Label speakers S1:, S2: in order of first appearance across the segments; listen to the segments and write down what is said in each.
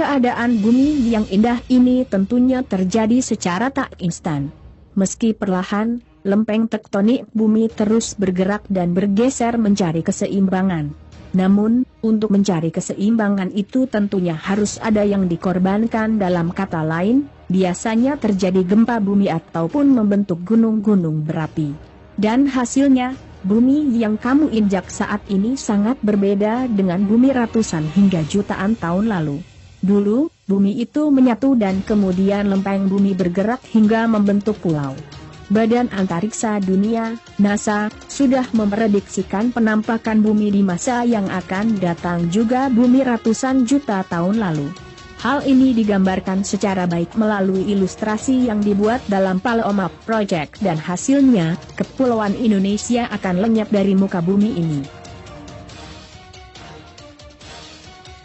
S1: Keadaan bumi yang indah ini tentunya terjadi secara tak instan. Meski perlahan, lempeng tektonik bumi terus bergerak dan bergeser mencari keseimbangan. Namun, untuk mencari keseimbangan itu tentunya harus ada yang dikorbankan. Dalam kata lain, biasanya terjadi gempa bumi ataupun membentuk gunung-gunung berapi. Dan hasilnya, bumi yang kamu injak saat ini sangat berbeda dengan bumi ratusan hingga jutaan tahun lalu. Dulu, bumi itu menyatu dan kemudian lempeng bumi bergerak hingga membentuk pulau. Badan Antariksa Dunia, NASA, sudah memprediksikan penampakan bumi di masa yang akan datang juga bumi ratusan juta tahun lalu. Hal ini digambarkan secara baik melalui ilustrasi yang dibuat dalam Palomar Project dan hasilnya, kepulauan Indonesia akan lenyap dari muka bumi ini.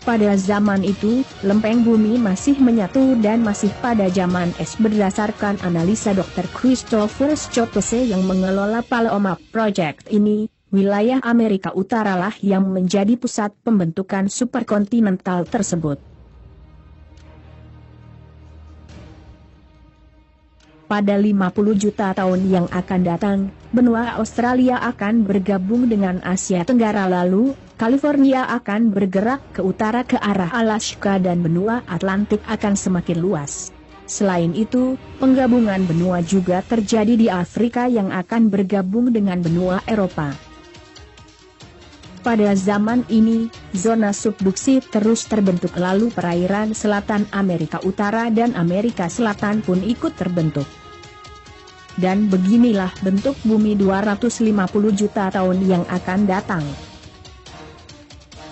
S1: Pada zaman itu, lempeng bumi masih menyatu dan masih pada zaman es. Berdasarkan analisa Dr. Christopher Schultze yang mengelola Palomar Project ini, wilayah Amerika Utara lah yang menjadi pusat pembentukan superkontinental tersebut. Pada 50 juta tahun yang akan datang, benua Australia akan bergabung dengan Asia Tenggara, lalu California akan bergerak ke utara ke arah Alaska dan benua Atlantik akan semakin luas. Selain itu, penggabungan benua juga terjadi di Afrika yang akan bergabung dengan benua Eropa. Pada zaman ini, zona subduksi terus terbentuk, lalu perairan selatan Amerika Utara dan Amerika Selatan pun ikut terbentuk. Dan beginilah bentuk bumi 250 juta tahun yang akan datang.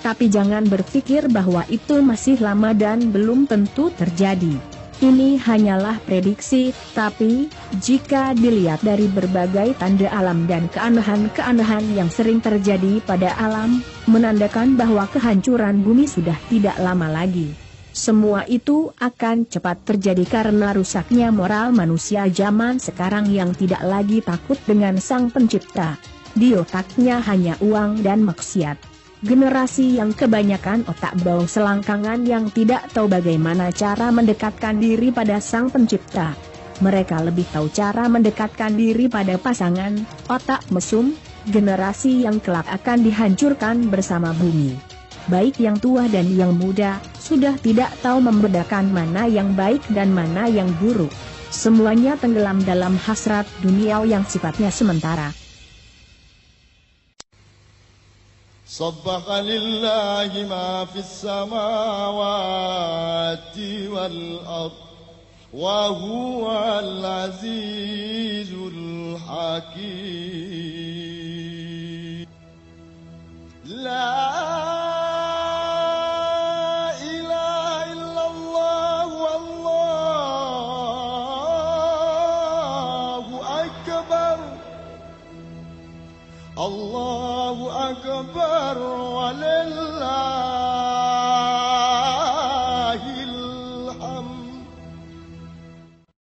S1: Tapi jangan berpikir bahwa itu masih lama dan belum tentu terjadi. Ini hanyalah prediksi, tapi jika dilihat dari berbagai tanda alam dan keanehan-keanehan yang sering terjadi pada alam, menandakan bahwa kehancuran bumi sudah tidak lama lagi. Semua itu akan cepat terjadi karena rusaknya moral manusia zaman sekarang yang tidak lagi takut dengan Sang Pencipta. Di otaknya hanya uang dan maksiat. Generasi yang kebanyakan otak bau selangkangan yang tidak tahu bagaimana cara mendekatkan diri pada Sang Pencipta. Mereka lebih tahu cara mendekatkan diri pada pasangan, otak mesum, generasi yang kelak akan dihancurkan bersama bumi. Baik yang tua dan yang muda, sudah tidak tahu membedakan mana yang baik dan mana yang buruk. Semuanya tenggelam dalam hasrat dunia yang sifatnya sementara.
S2: صبح لله ما في السماوات والأرض وهو العزيز الحكيم لا إله إلا الله والله أكبر الله أكبر ولله